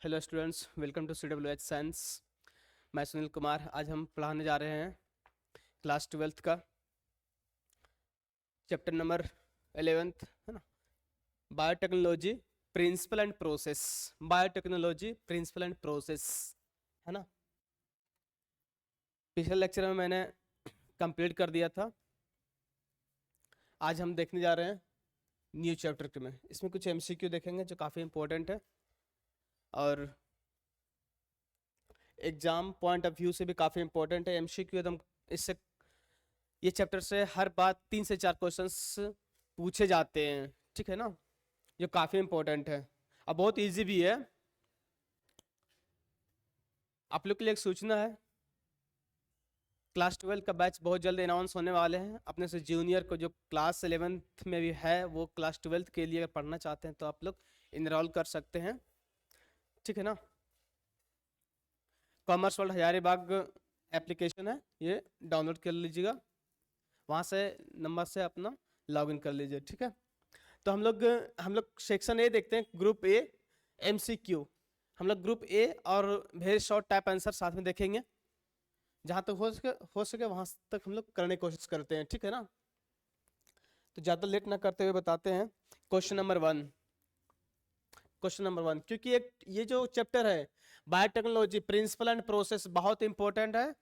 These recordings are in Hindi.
Hello students, welcome to CWH science. मैं सुनील कुमार। आज हम पढ़ाने जा रहे हैं क्लास 12th का चैप्टर नंबर 11th, है ना। Biotechnology principle and process. Biotechnology principle and process, है ना। पिछले लेक्चर में मैंने कंप्लीट कर दिया था। आज हम देखने जा रहे हैं न्यू चैप्टर में। इसमें कुछ MCQ देखेंगे जो काफ़ी इंपॉर्टेंट है और एग्जाम पॉइंट ऑफ व्यू से भी काफ़ी इंपॉर्टेंट है। MCQ एकदम इससे ये चैप्टर से हर बात 3 से 4 क्वेश्चंस पूछे जाते हैं, ठीक है ना। जो काफ़ी इंपॉर्टेंट है और बहुत इजी भी है। आप लोग के लिए एक सूचना है, क्लास 12 का बैच बहुत जल्द अनाउंस होने वाले हैं। अपने से जूनियर को जो क्लास 11th में भी है वो क्लास 12th के लिए अगर पढ़ना चाहते हैं तो आप लोग इनरोल कर सकते हैं, ठीक है ना। कॉमर्स वर्ल्ड हजारीबाग एप्लीकेशन है, ये डाउनलोड कर लीजिएगा। वहाँ से नंबर से अपना लॉगिन कर लीजिए, ठीक है। तो हम लोग सेक्शन ए देखते हैं, ग्रुप ए MCQ। हम लोग ग्रुप ए और वेरी शॉर्ट टाइप आंसर साथ में देखेंगे। जहाँ तक हो सके वहाँ तक हम लोग करने की कोशिश करते हैं, ठीक है ना। तो ज़्यादा लेट ना करते हुए बताते हैं क्वेश्चन नंबर 1। क्वेश्चन नंबर 1, क्योंकि एक ये जो चैप्टर है बायोटेक्नोलॉजी प्रिंसिपल एंड प्रोसेस बहुत इंपॉर्टेंट है।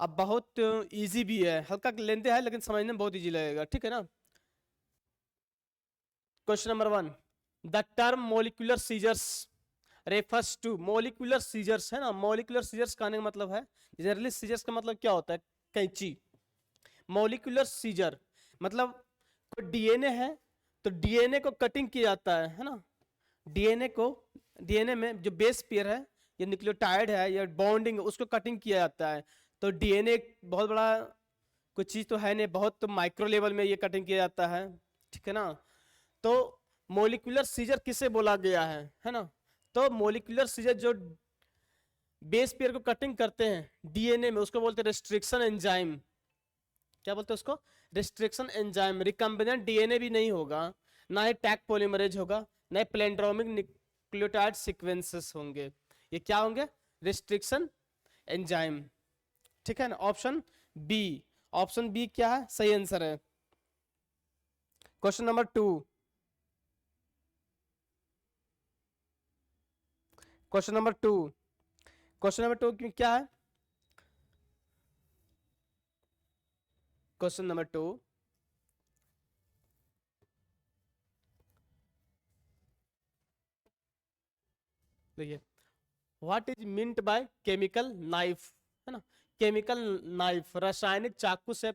अब बहुत इजी भी है, हल्का लेंथी है लेकिन समझने में बहुत इजी लगेगा, ठीक है ना। Question number 1, the term molecular scissors refers to. Molecular scissors है ना, मोलिकुलर सीजर्स कहने का मतलब है, जनरली सीजर्स का मतलब क्या होता है, कैंची। मोलिकुलर सीजर मतलब कोई डीएनए है तो डीएनए को कटिंग किया जाता है ना। डीएनए में जो बेस पेयर है या न्यूक्लियोटाइड है या बॉन्डिंग उसको कटिंग किया जाता है। तो डीएनए बहुत बड़ा कोई चीज़ तो है नहीं, बहुत तो माइक्रो लेवल में ये कटिंग किया जाता है, ठीक है ना। तो मोलिकुलर सीजर किसे बोला गया है ना। तो मोलिकुलर सीजर जो बेस पेयर को कटिंग करते हैं डीएनए में उसको बोलते हैं रेस्ट्रिक्शन एंजाइम। क्या बोलते हैं उसको, रेस्ट्रिक्शन एंजाइम। रिकम्बिनेंट डीएनए भी नहीं होगा, ना ही टैग पॉलीमरेज होगा, ना ही प्लेंड्रोमिक न्यूक्लियोटाइड सीक्वेंसेस होंगे। ये क्या होंगे, रेस्ट्रिक्शन एंजाइम, ठीक है ना। ऑप्शन बी, ऑप्शन बी क्या है, सही आंसर है। Question number 2, question number 2, question number 2 क्या है। क्वेश्चन नंबर 2, देखिए, what is meant by chemical knife, है ना। केमिकल नाइफ, रासायनिक चाकू से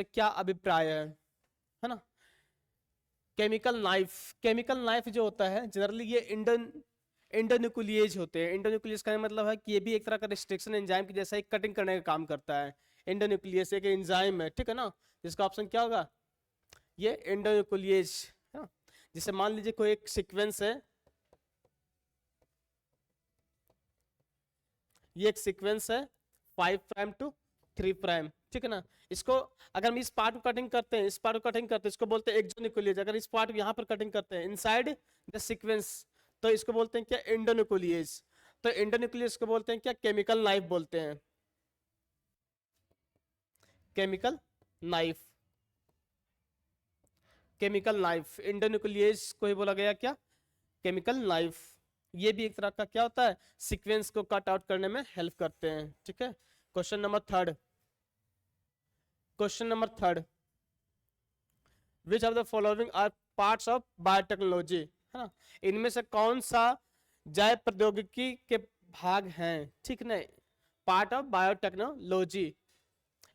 क्या अभिप्राय है ना। केमिकल नाइफ जो होता है जनरली ये इंडोन्यूक्लिएज होते हैं। इंडोन्यूक्लियस का मतलब है कि ये भी एक तरह का रिस्ट्रिक्शन एंजाइम की जैसा ही कटिंग करने का काम करता है। इंडोन्यूक्लियस एक एंजाइम है, ठीक है ना। जिसका ऑप्शन क्या होगा, ये इंडोन्यूक्लिएज, है ना। जैसे मान लीजिए कोई एक सीक्वेंस है, ये एक सीक्वेंस है 5' to 3', ठीक है ना। इसको अगर हम इस पार्ट को कटिंग करते हैं, इस पार्ट को कटिंग करते हैं, इसको बोलते हैं एक्सोन्यूक्लियेज। अगर इस पार्ट को यहाँ पर कटिंग करते हैं इनसाइड द सीक्वेंस तो इसको बोलते हैं क्या, एंडोन्यूक्लियेज। तो एंडोन्यूक्लियस को बोलते हैं क्या, केमिकल नाइफ बोलते हैं। केमिकल नाइफ, केमिकल नाइफ, एंडोन्यूक्लियेज को ही बोला गया क्या, केमिकल नाइफ। ये भी एक तरह का क्या होता है, सीक्वेंस को कट आउट करने में हेल्प करते हैं, ठीक है। Question number 3, question number 3, which of the following are parts of biotechnology, है ना। इनमें से कौन सा जैव प्रौद्योगिकी के भाग हैं, ठीक है। Part of biotechnology,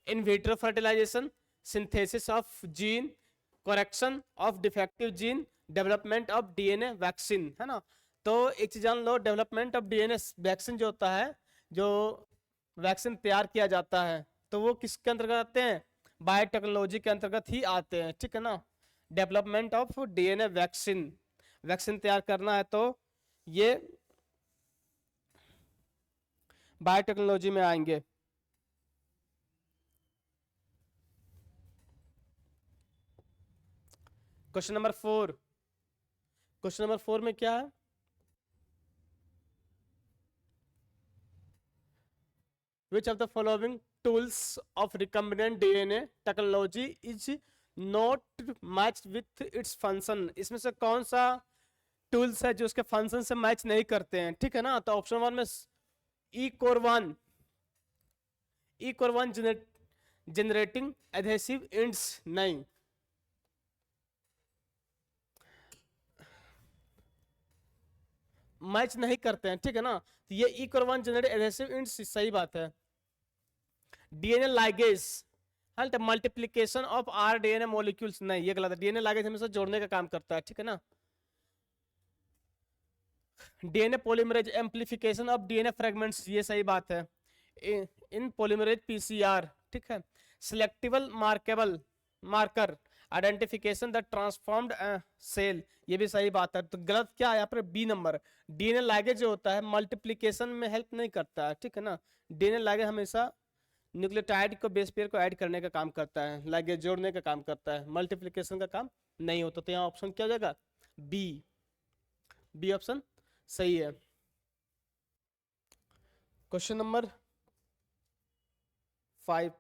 in vitro fertilisation, synthesis of gene, correction of defective gene, development of DNA vaccine, है ना। तो एक चीज जान लो, डेवलपमेंट ऑफ डीएनए वैक्सीन जो होता है, जो वैक्सीन तैयार किया जाता है तो वो किसके अंतर्गत आते हैं, बायोटेक्नोलॉजी के अंतर्गत ही आते हैं, ठीक है ना। Development of DNA vaccine, vaccine तैयार करना है तो ये बायोटेक्नोलॉजी में आएंगे। क्वेश्चन नंबर 4, क्वेश्चन नंबर 4 में क्या है, विच of the following tools of recombinant DNA technology is not match with its function, इसमें से कौन सा टूल्स है जो उसके फंक्शन से मैच नहीं करते हैं, ठीक है ना। तो ऑप्शन वन में EcoR one, EcoR one generating adhesive ends नहीं, मैच नहीं करते हैं, ठीक है ना। तो ये EcoR one generate adhesive ends सही बात है। DNA ligase, multiplication of R DNA molecules नहीं, ये गलत है। डीएनए लाइगेज हमेशा जोड़ने का काम करता है, ठीक है ना। DNA polymerase amplification of DNA fragments, ये सही बात है। इन पॉलीमरेज पीसीआर, ठीक है। Selectable markable marker identification the transformed cell, ये भी सही बात है। तो गलत क्या है यहाँ पर, बी नंबर। डीएनए लाइगेज जो होता है मल्टीप्लिकेशन में हेल्प नहीं करता है, ठीक है ना। डीएनए लाइगेज हमेशा न्यूक्लियोटाइड को बेस पेयर को ऐड करने का काम करता है, लाइगेज जोड़ने का काम करता है, मल्टीप्लिकेशन का काम नहीं होता। तो यहाँ ऑप्शन क्या हो जाएगा, बी, बी ऑप्शन सही है। क्वेश्चन नंबर 5,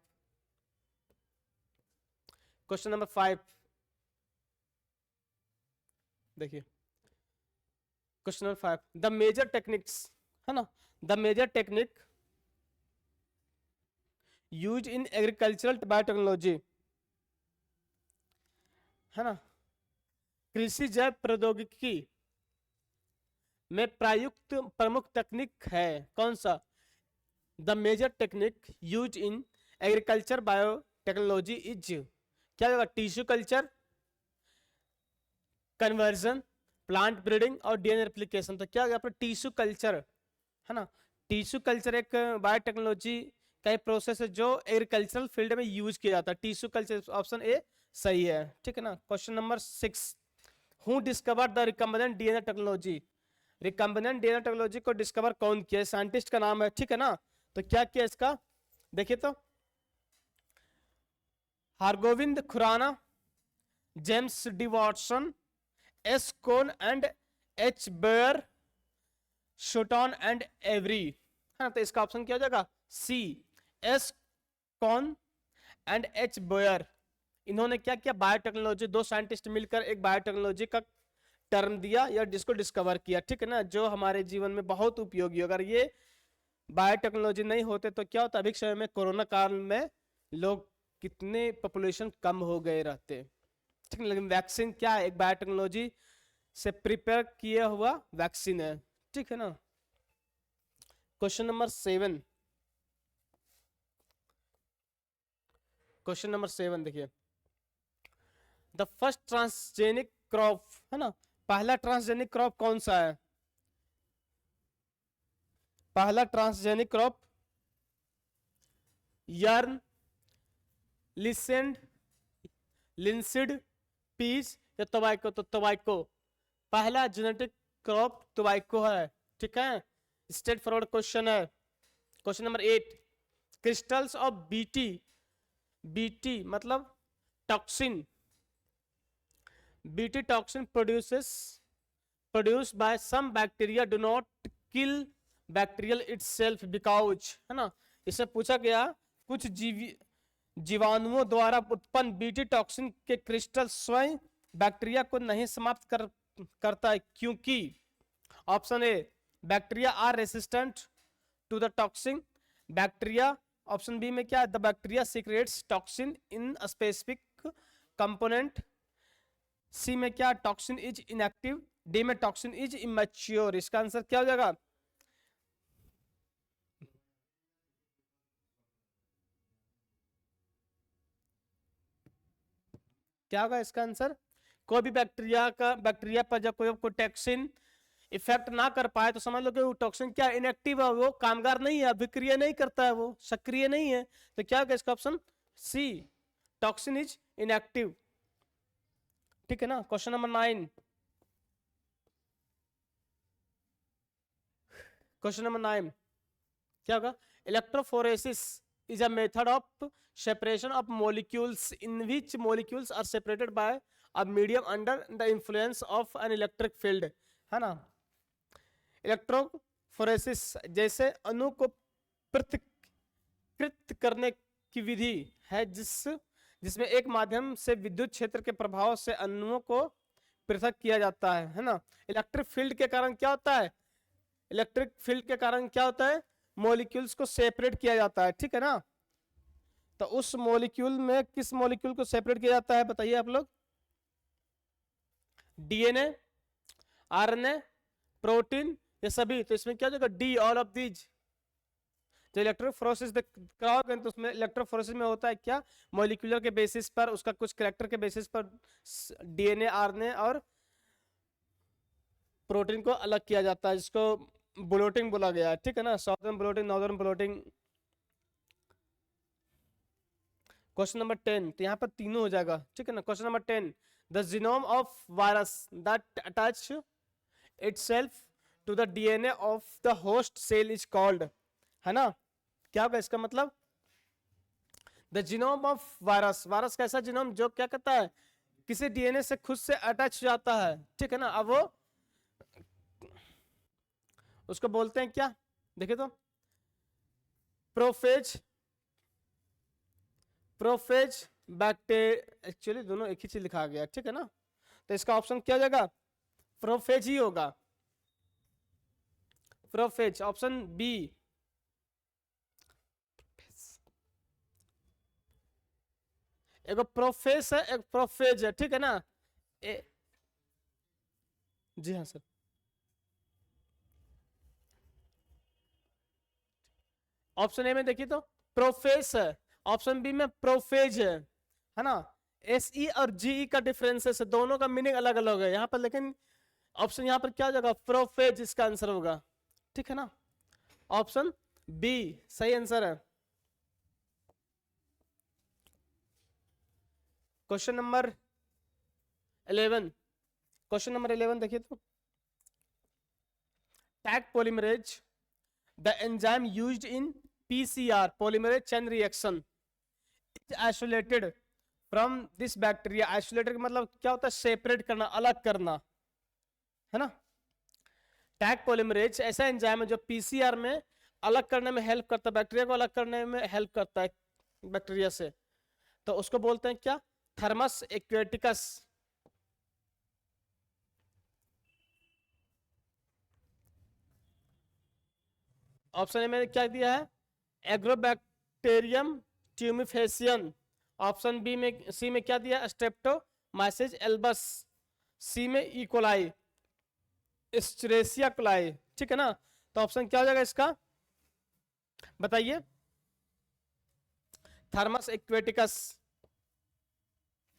क्वेश्चन नंबर 5 देखिए, question number 5, the major techniques, है ना, the major technique use in agricultural biotechnology, है ना, कृषि जैव प्रौद्योगिकी में प्रयुक्त प्रमुख तकनीक है कौन सा। The major technique use in agriculture biotechnology is, क्या होगा, tissue culture, conversion, plant breeding और डीएनए रेप्लिकेशन। तो क्या होगा यहाँ पर टिश्यू कल्चर, है ना। टिश्यू कल्चर एक बायोटेक्नोलॉजी का एक प्रोसेस है जो एग्रीकल्चरल फील्ड में यूज किया जाता है। टिश्यू कल्चर ऑप्शन ए सही है, ठीक है ना। Question number 6, who discover the recombinant DNA technology, recombinant DNA technology को डिस्कवर कौन किया, साइंटिस्ट का नाम है, ठीक है ना। तो क्या किया इसका, देखिए तो, Hargobind Khurana, James D Watson, S Cohen and H Boyer, Sutton and Avery, है ना। तो इसका ऑप्शन क्या हो जाएगा, C, S Cohen and H Boyer. इन्होंने क्या किया, बायोटेक्नोलॉजी, दो साइंटिस्ट मिलकर एक बायोटेक्नोलॉजी का टर्म दिया या जिसको डिस्कवर किया, ठीक है ना, जो हमारे जीवन में बहुत उपयोगी। अगर ये बायोटेक्नोलॉजी नहीं होते तो क्या होता, अभी समय में कोरोना काल में लोग कितने पॉपुलेशन कम हो गए रहते, ठीक है। लेकिन वैक्सीन क्या है, एक बायोटेक्नोलॉजी से प्रिपेयर किया हुआ वैक्सीन है, ठीक है ना। क्वेश्चन नंबर 7, क्वेश्चन नंबर 7 देखिए, द फर्स्ट ट्रांसजेनिक क्रॉप, है ना, पहला ट्रांसजेनिक क्रॉप कौन सा है, पहला transgenic crop yarn, linseed, linseed, peas या टोबैको। तो टोबैको, पहला जेनेटिक क्रॉप टोबैको है, ठीक है। स्ट्रेट फॉरवर्ड क्वेश्चन है। Question number 8, crystals of BT, BT मतलब toxin, BT toxin produced by some bacteria do not kill bacterial itself because, है ना। इससे पूछा गया कुछ जीवाणुओं द्वारा उत्पन्न बीटी टॉक्सिन के क्रिस्टल स्वयं बैक्टीरिया को नहीं समाप्त करता है, क्योंकि option A, bacteria are resistant to the toxin, bacteria, option B में क्या है, the bacteria secretes toxin in specific component, C में क्या, टॉक्सिन इज इनएक्टिव, डी में टॉक्सिन इज इमेच्योर। इसका आंसर क्या हो जाएगा, क्या होगा इसका आंसर, कोई भी बैक्टीरिया पर जब कोई टॉक्सिन इफेक्ट ना कर पाए तो समझ लो कि वो टॉक्सिन क्या इनएक्टिव है, वो कामगार नहीं है, अभिक्रिया नहीं करता है, वो सक्रिय नहीं है। तो क्या होगा इसका option C, toxin is inactive, ठीक है ना। क्वेश्चन नंबर 9, क्वेश्चन नंबर 9 क्या होगा, electrophoresis is a method of separation of molecules in which molecules are separated by a medium under the influence of an electric field, है ना। इलेक्ट्रोफोरेसिस जैसे अणु को पृथक कृत करने की विधि है जिसमें एक माध्यम से विद्युत क्षेत्र के प्रभाव से अणुओं को पृथक किया जाता है ना। इलेक्ट्रिक फील्ड के कारण क्या होता है, इलेक्ट्रिक फील्ड के कारण क्या होता है, मॉलिक्यूल्स को सेपरेट किया जाता है, ठीक है ना। तो उस मॉलिक्यूल में किस मॉलिक्यूल को सेपरेट किया जाता है बताइए आप लोग, डीएनए, आरएनए, प्रोटीन, ये सभी। तो इसमें क्या हो जाएगा, डी, ऑल ऑफ दीज। जो इलेक्ट्रोफोरेसिस कराओगे तो उसमें इलेक्ट्रोफोरेसिस में होता है क्या, मॉलिक्यूलर के बेसिस पर, उसका कुछ कैरेक्टर के बेसिस पर डीएनए, आरएनए और प्रोटीन को अलग किया जाता है, जिसको ब्लोटिंग बोला गया है, ठीक है ना। Southern blotting, Northern blotting. Question number 10, तो यहाँ पर तीनों हो जाएगा, ठीक है ना। Question number 10, the genome of virus that attach itself to the DNA of the host cell is called, है ना। क्या होगा इसका मतलब, the genome of virus, virus कैसा जीनोम जो क्या करता है, किसी डीएनए से खुद से अटैच हो जाता है, ठीक है ना। अब वो उसको बोलते हैं क्या, देखिए तो, प्रोफेज, प्रोफेज बैक्टीरिया, एक्चुअली दोनों एक ही चीज लिखा गया, ठीक है ना। तो इसका ऑप्शन क्या हो जाएगा, प्रोफेज ही होगा, प्रोफेज, ऑप्शन बी। एक प्रोफेस है, एक प्रोफेज है, ठीक है ना। जी हाँ सर। ऑप्शन ए में देखिए तो प्रोफेस है, ऑप्शन बी में प्रोफेज है ना। एस ई और जी ई का डिफरेंस है, दोनों का मीनिंग अलग अलग है यहाँ पर, लेकिन ऑप्शन यहाँ पर क्या हो जाएगा, प्रोफेज इसका आंसर होगा, ठीक है ना। ऑप्शन बी सही आंसर है। क्वेश्चन नंबर 11, क्वेश्चन नंबर 11 देखिए तो, tag polymerase, the enzyme used in PCR polymerase chain reaction is isolated from this bacteria. Isolated मतलब क्या होता है, सेपरेट करना, अलग करना, है ना। टैग पॉलीमरेज ऐसा एंजाइम है जो पीसीआर में अलग करने में हेल्प करता है, बैक्टीरिया को अलग करने में हेल्प करता है बैक्टीरिया से। तो उसको बोलते हैं क्या, थर्मस एक्वेटिकस। ऑप्शन ए में क्या दिया है, एग्रोबैक्टीरियम ट्यूमिफेसियन। ऑप्शन बी में, सी में क्या दिया, स्ट्रेप्टोमाइसिस एल्बस। सी में इकोलाई, एस्चुरेशिया कोलाई, ठीक है ना। तो ऑप्शन क्या हो जाएगा इसका बताइए, थर्मस एक्वेटिकस,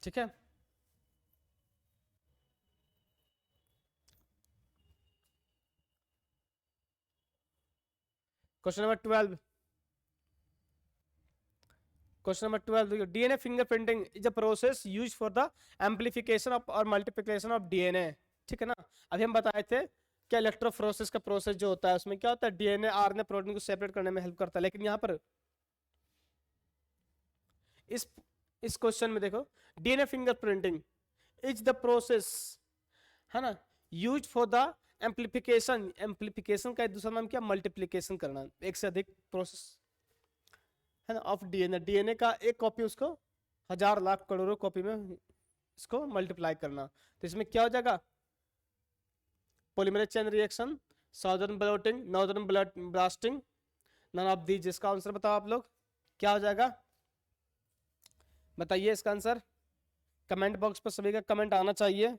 ठीक है। क्वेश्चन नंबर 12, क्वेश्चन नंबर 12 देखिए, DNA fingerprinting is a process used for the amplification of और मल्टीप्लिकेशन ऑफ डीएनए, ठीक है ना। अभी हम बताए थे क्या, इलेक्ट्रोफोरेसिस का प्रोसेस जो होता है उसमें क्या होता है, डीएनए आरएनए प्रोटीन को सेपरेट करने में हेल्प करता है, लेकिन यहाँ पर इस इस क्वेश्चन में देखो, DNA fingerprinting is the process, है ना, use for the amplification. Amplification का एक दूसरा नाम क्या, मल्टीप्लिकेशन करना, एक से अधिक प्रोसेस, है ना, ऑफ डीएनए। डीएनए का एक कॉपी उसको हजार लाख करोड़ों कॉपी में इसको मल्टीप्लाई करना। तो इसमें क्या हो जाएगा, polymerase chain reaction, Southern blotting, Northern blasting, none of these. इसका आंसर बताओ आप लोग क्या हो जाएगा, बताइए इसका आंसर। कमेंट बॉक्स पर सभी का कमेंट आना चाहिए।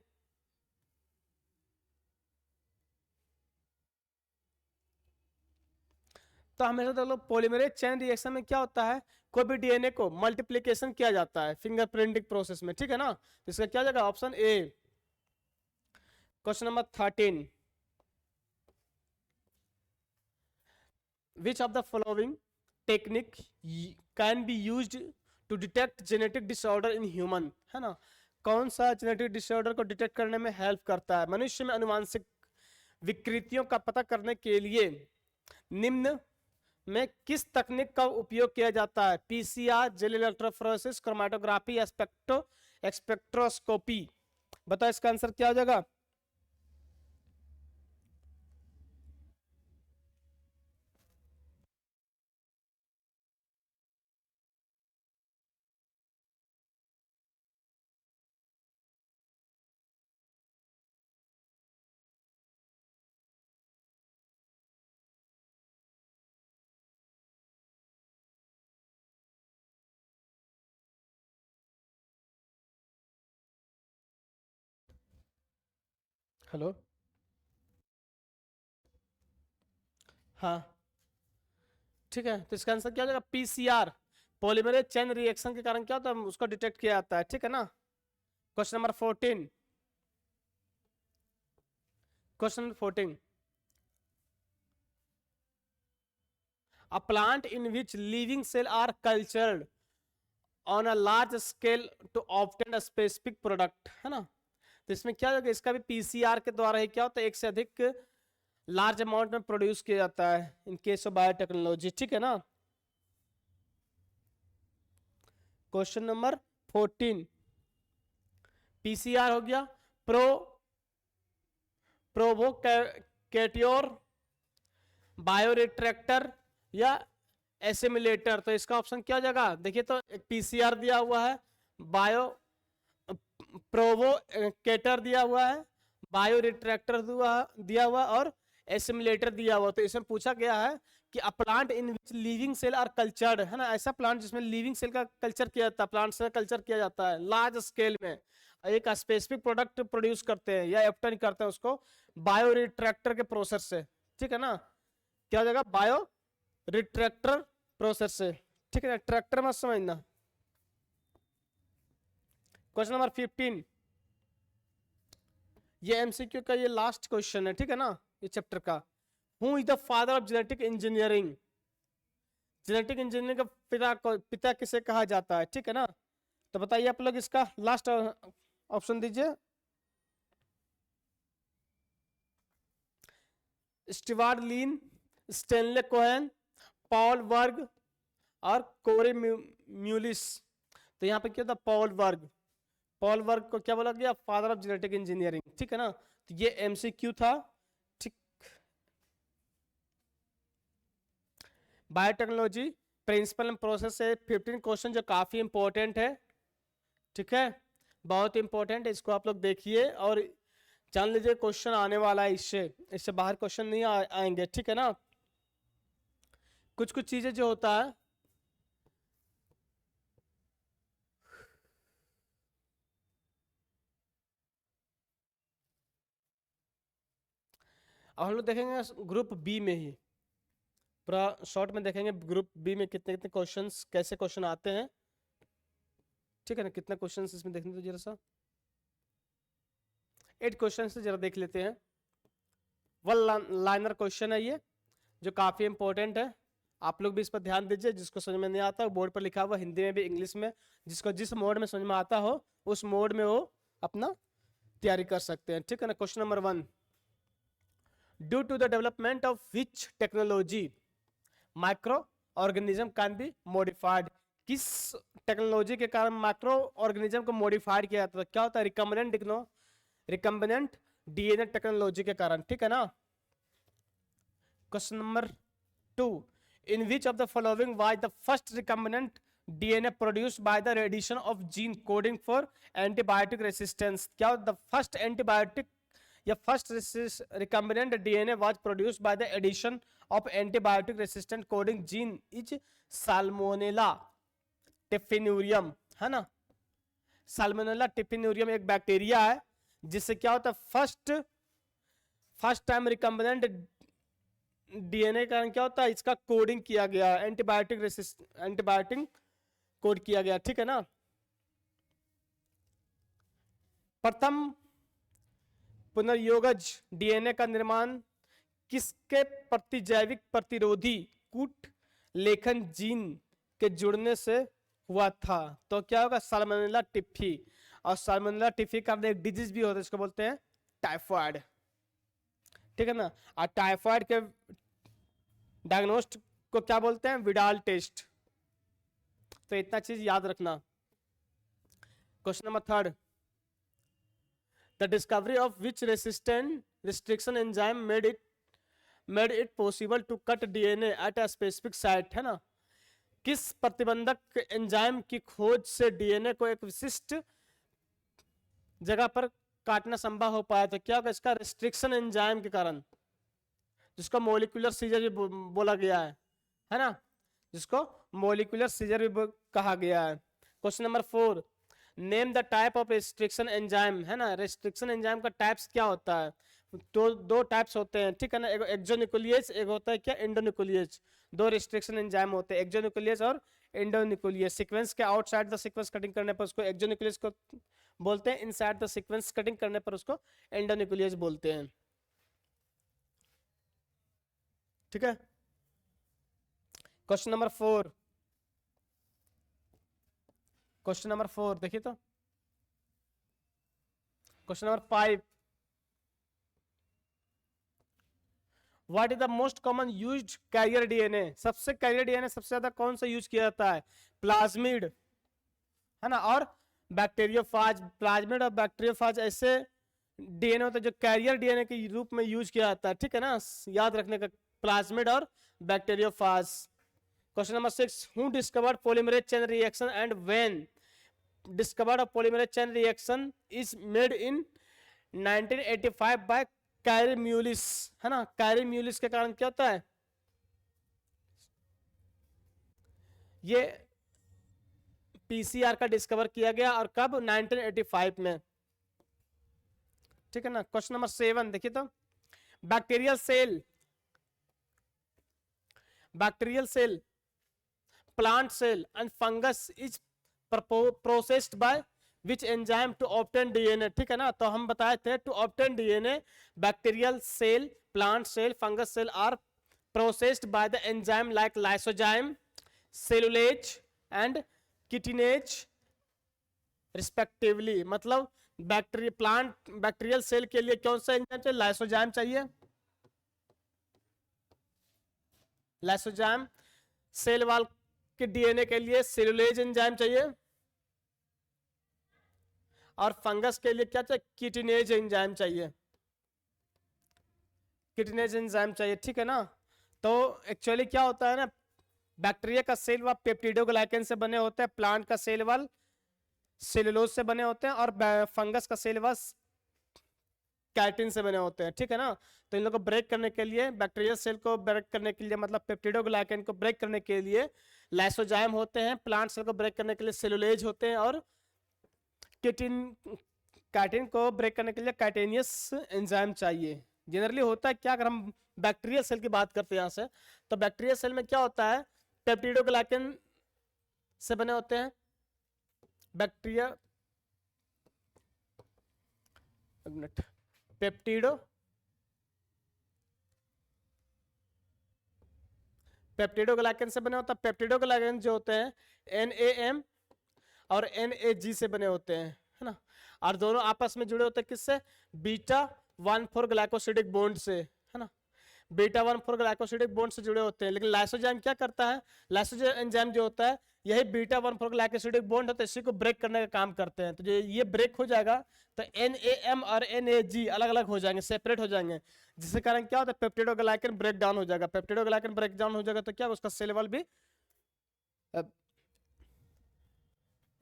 तो हमेशा देख लो, पॉलीमरेज चेन रिएक्शन में क्या होता है, कोई भी डीएनए को मल्टीप्लिकेशन किया जाता है फिंगरप्रिंटिंग प्रोसेस में, ठीक है ना। तो इसका क्या जाएगा, option A. Question number 13, which of the following technique can be used to detect genetic disorder in human, है ना। कौन सा जेनेटिक डिसऑर्डर को डिटेक्ट करने में हेल्प करता है, मनुष्य में अनुवांशिक विकृतियों का पता करने के लिए निम्न में किस तकनीक का उपयोग किया जाता है, PCR, gel electrophoresis, chromatography, spectroscopy. बताओ इसका आंसर क्या हो जाएगा। हेलो। हाँ ठीक है, तो इसका आंसर क्या हो जाएगा? पीसीआर, पॉलीमरेज चेन रिएक्शन के कारण क्या होता है, उसको डिटेक्ट किया जाता है। ठीक है ना। Question number 14, question number 14, a plant in which living cell are cultured on a large scale to obtain a specific product, है ना। तो इसमें क्या होगा, इसका भी पीसीआर के द्वारा ही क्या होता है, एक से अधिक लार्ज अमाउंट में प्रोड्यूस किया जाता है इन केस ऑफ बायोटेक्नोलॉजी। ठीक है ना। क्वेश्चन नंबर 14, पीसीआर हो गया, प्रो प्रोवोकेट्योर, बायोरिट्रैक्टर या एसिमुलेटर। तो इसका ऑप्शन क्या हो जाएगा? देखिए तो एक पीसीआर दिया हुआ है, बायो प्रोवोकेटर दिया हुआ है, बायो रिट्रैक्टर दिया हुआ और एसिमुलेटर दिया हुआ। तो इसमें पूछा गया है कि a plant in which living cell are cultured, है ना, ऐसा प्लांट जिसमें लिविंग सेल का कल्चर किया जाता है, प्लांट से कल्चर किया जाता है लार्ज स्केल में, एक स्पेसिफिक प्रोडक्ट प्रोड्यूस करते हैं या ऑब्टेन करते हैं उसको बायो रिट्रैक्टर के प्रोसेस से। ठीक है ना। क्या हो जाएगा? बायो रिट्रैक्टर प्रोसेस से। ठीक है ना, ट्रैक्टर मत समझना। क्वेश्चन नंबर 15, ये एमसीक्यू का ये लास्ट क्वेश्चन है। ठीक है ना, ये चैप्टर का। Who is the father of genetic engineering? Genetic engineering का पिता किसे कहा जाता है? ठीक है ना। तो बताइए आप लोग, इसका लास्ट ऑप्शन दीजिए। स्टीवार्ड लीन, स्टेनले कोहेन, पॉल वर्ग और कोरे म्यूलिस। तो यहाँ पे क्या था? पॉल वर्ग। पॉल वर्ग को क्या बोला गया? Father of genetic engineering. ठीक है ना। तो ये एमसीक्यू था। ठीक। बायोटेक्नोलॉजी प्रिंसिपल एंड प्रोसेस से 15 क्वेश्चन जो काफी इंपॉर्टेंट है। ठीक है, बहुत इंपॉर्टेंट है, इसको आप लोग देखिए और जान लीजिए क्वेश्चन आने वाला है इससे, इससे बाहर क्वेश्चन नहीं आएंगे। ठीक है ना। कुछ कुछ चीजें जो होता है, अब हम लोग देखेंगे ग्रुप बी में ही, पूरा शॉर्ट में देखेंगे ग्रुप बी में कितने कितने क्वेश्चंस, कैसे क्वेश्चन आते हैं। ठीक है ना। कितने क्वेश्चंस इसमें देखने तो जरा सा 8 क्वेश्चन से जरा देख लेते हैं। वन लाइनर क्वेश्चन है ये, जो काफी इंपॉर्टेंट है। आप लोग भी इस पर ध्यान दीजिए। जिसको समझ में नहीं आता बोर्ड पर लिखा हुआ, हिंदी में भी इंग्लिश में, जिसको जिस मोड में समझ में आता हो उस मोड में वो अपना तैयारी कर सकते हैं। ठीक है ना। Question number 1, due to the development of which technology micro organism can be modified? किस टेक्नोलॉजी के कारण माइक्रो ऑर्गेनिज्म को मॉडिफाइड किया जाता है? क्या होता है? रिकम्बिनेंट डीएनए टेक्नोलॉजी के कारण। ठीक है ना। Question number 2, in which of the following was the first recombinant DNA produced by the addition of gene coding for antibiotic resistance? क्या द फर्स्ट एंटीबायोटिक या first recombinant DNA was produced by the addition of antibiotic resistant coding gene is Salmonella typhimurium, है ना। साल्मोनेला टिफिन्यूरियम एक बैक्टीरिया है जिससे क्या होता है, फर्स्ट टाइम रिकम्बिनेंट डीएनए कारण क्या होता है, इसका कोडिंग किया गया, एंटीबायोटिक कोड किया गया। ठीक है ना। प्रथम पुनर्योगज डीएनए का निर्माण किसके प्रतिजैविक प्रतिरोधी कूट लेखन जीन के जुड़ने से हुआ था? तो क्या होगा? साल्मोनेला टिफी। और साल्मोनेला टिफी का एक डिजीज भी होता है, इसको बोलते हैं टाइफॉइड। ठीक है ना। और टाइफॉइड के डायग्नोस्ट को क्या बोलते हैं? Widal test. तो इतना चीज याद रखना। Question number 3, the discovery of which restriction enzyme made it possible to cut DNA at a specific site, है ना। किस प्रतिबंधक एंजाइम की खोज से डीएनए को एक विशिष्ट जगह पर काटना संभव हो पाया? तो क्या होगा? इसका रिस्ट्रिक्शन एंजाइम के कारण, जिसको मोलिकुलर सीजर भी बोला गया है ना, जिसको मोलिकुलर सीजर भी कहा गया है। Question number 4, name the type of restriction enzyme, है ना, रिस्ट्रिक्शन एंजाइम का टाइप्स क्या होता है, तो दो टाइप्स होते हैं, ठीक है ना, एक एक्सोन्यूक्लियस, एक होता है क्या एंडोन्यूक्लियस। दो रिस्ट्रिक्शन एंजाइम होते हैं, एक्सोन्यूक्लियस और एंडोन्यूक्लियस। सीक्वेंस के आउटसाइड द सीक्वेंस कटिंग करने पर उसको एक्सोन्यूक्लियस को बोलते हैं, इनसाइड द सीक्वेंस कटिंग करने पर उसको एंडोन्यूक्लियस बोलते हैं, ठीक है। क्वेश्चन नंबर 4, क्वेश्चन नंबर 4 देखिए तो, question number 5, what is the most common used carrier DNA, सबसे कैरियर डीएनए सबसे ज्यादा कौन सा यूज किया जाता है, प्लाज्मिड, है ना, और बैक्टीरियोफाज। प्लाज्मिड और बैक्टीरियोफाज ऐसे डीएनए होता है जो कैरियर डीएनए के रूप में यूज किया जाता है, ठीक है ना, याद रखने का, प्लाज्मिड और bacteriophage. Question number 6, who discovered polymerase chain reaction and when discovered a polymerase chain reaction is made in 1985 by Kary Mullis, है ना, कैरी म्यूलिस के कारण क्या होता है, ये पीसीआर का डिस्कवर किया गया, और कब, 1985 में, ठीक है ना। क्वेश्चन नंबर 7 देखिए तो, bacterial cell, bacterial cell, plant cell and fungus is processed by which enzyme to obtain DNA, ठीक है ना, तो हम बताए थे to obtain DNA bacterial cell, plant cell, fungus cell are processed by the enzyme like lysozyme, cellulase and chitinase respectively. मतलब बैक्टीरियल सेल के लिए कौन सा एंजाइम चाहिए, लाइसोजाइम चाहिए, लाइसोजाइम, सेल वाल के डीएनए के लिए सेलुलेज एंजाइम चाहिए, और फंगस के लिए क्या चाहिए, किटिनेज एंजाइम चाहिए, किटिनेज एंजाइम चाहिए, ठीक है ना। तो एक्चुअली क्या होता है ना, बैक्टीरिया का सेल वॉल पेप्टिडोग्लाइकन से बने होते हैं, प्लांट का सेल वॉल सेलुलोज से बने होते हैं, और फंगस का सेल वॉल कैटिन से बने होते हैं, ठीक है ना। तो इन लोगों को ब्रेक करने के लिए, बैक्टीरियल सेल को ब्रेक करने के लिए, मतलब पेप्टिडोग्लाइकन को ब्रेक करने के लिए लाइसोजाइम होते हैं, प्लांट सेल को ब्रेक करने के लिए सेलुलेज होते हैं, और कैटिन को ब्रेक करने के लिए कैटेनियस एंजाइम चाहिए। जनरली होता है क्या, अगर हम बैक्टीरियल सेल की बात करते हैं यहाँ से, तो बैक्टीरियल सेल में क्या होता है, पेप्टिडोग्लाइकन से बने होते हैं बैक्टीरिया, पेप्टिडोग्लाइकन से बने होता है। पेप्टिडोग्लाइकन जो होते हैं NAM और NAG से बने होते हैं, है ना, और दोनों आपस में जुड़े होते हैं किससे, बीटा 1,4 ग्लाइकोसिडिक बॉन्ड से, है ना, बीटा 1,4 ग्लाइकोसिडिक बॉन्ड से जुड़े होते हैं। लेकिन लाइसोजाइम क्या करता है, लाइसोजाइम एंजाइम जो होता है यही बीटा 1,4 ग्लाइकोसिडिक बॉन्ड होता है, इसी को ब्रेक करने का काम करते हैं। तो ये ब्रेक हो जाएगा तो NAM और NAG अलग अलग हो जाएंगे, सेपरेट हो जाएंगे, जिसके कारण क्या होता है, पेप्टिडोग्लाइकन ब्रेक डाउन हो जाएगा। पेप्टिडोग्लाइकन ब्रेक डाउन हो जाएगा तो क्या, उसका सेल वॉल भी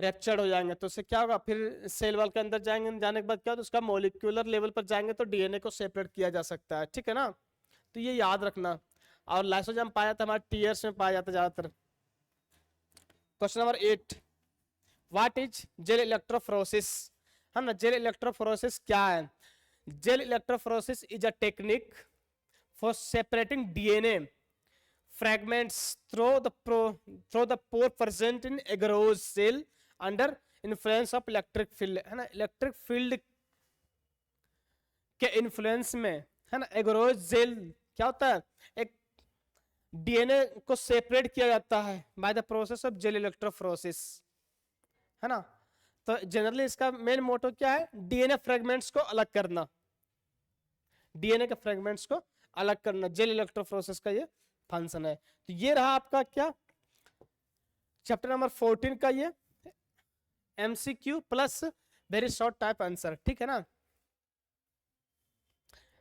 रैप्चर्ड हो जाएंगे, तो उससे क्या होगा, फिर सेल वॉल के अंदर जाएंगे, जाने के बाद क्या होता है, उसका मॉलिक्यूलर लेवल पर जाएंगे तो डीएनए को सेपरेट किया जा सकता है, ठीक है ना। तो ये याद रखना। और लाइसोजाइम पाया जाता है हमारे टीयर्स में पाया जाता है ज्यादातर। Question number 8, what is gel electrophoresis, है ना, जेल इलेक्ट्रोफोरेसिस क्या है। Gel electrophoresis is a technique for separating DNA fragments through the pore present in agarose cell under influence of electric field, है ना, इलेक्ट्रिक फील्ड के इन्फ्लुएंस में, है ना, एगरोज जेल क्या होता है, एक डीएनए को सेपरेट किया जाता है by the process of gel electrophoresis, है ना। तो जनरली इसका मेन मोटो क्या है, डीएनए फ्रेगमेंट्स को अलग करना, डीएनए के फ्रेगमेंट्स को अलग करना, जेल इलेक्ट्रोफोरेसिस का ये फंक्शन है। तो ये रहा आपका क्या, चैप्टर नंबर 14 का ये MCQ plus very short type answer, ठीक है ना।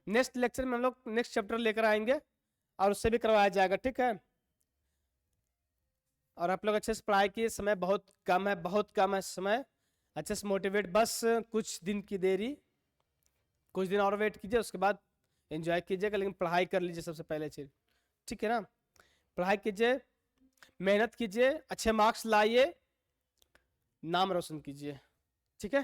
नेक्स्ट लेक्चर में हम लोग नेक्स्ट चैप्टर लेकर आएंगे और उससे भी करवाया जाएगा, ठीक है। और आप लोग अच्छे से पढ़ाई कीजिए, समय बहुत कम है, बहुत कम है समय, अच्छे से मोटिवेट, बस कुछ दिन की देरी, कुछ दिन और वेट कीजिए, उसके बाद एंजॉय कीजिएगा, लेकिन पढ़ाई कर लीजिए सबसे पहले चीज, ठीक है ना। पढ़ाई कीजिए, मेहनत कीजिए, अच्छे मार्क्स लाइए, नाम रोशन कीजिए। ठीक है।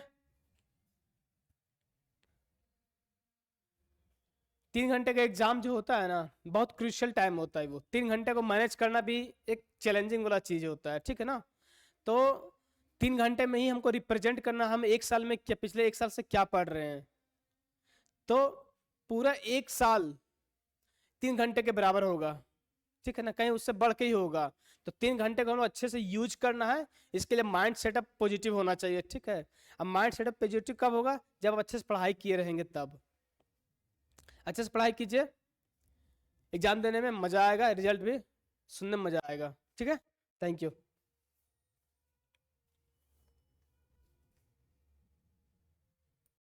3 घंटे का एग्जाम जो होता है ना, बहुत क्रूशियल टाइम होता है वो। 3 घंटे को मैनेज करना भी एक चैलेंजिंग वाला चीज होता है, ठीक है ना। तो 3 घंटे में ही हमको रिप्रेजेंट करना, हम एक साल में क्या, पिछले एक साल से क्या पढ़ रहे हैं। तो पूरा एक साल 3 घंटे के बराबर होगा, ठीक है ना, कहीं उससे बढ़ के ही होगा। तो 3 घंटे को हम अच्छे से यूज करना है, इसके लिए माइंड सेटअप पॉजिटिव होना चाहिए, ठीक है। अब माइंड सेटअप पॉजिटिव कब होगा, जब आप अच्छे से पढ़ाई किए रहेंगे तब। अच्छे से पढ़ाई कीजिए, एग्जाम देने में मजा आएगा, रिजल्ट भी सुनने में मजा आएगा, ठीक है। Thank you.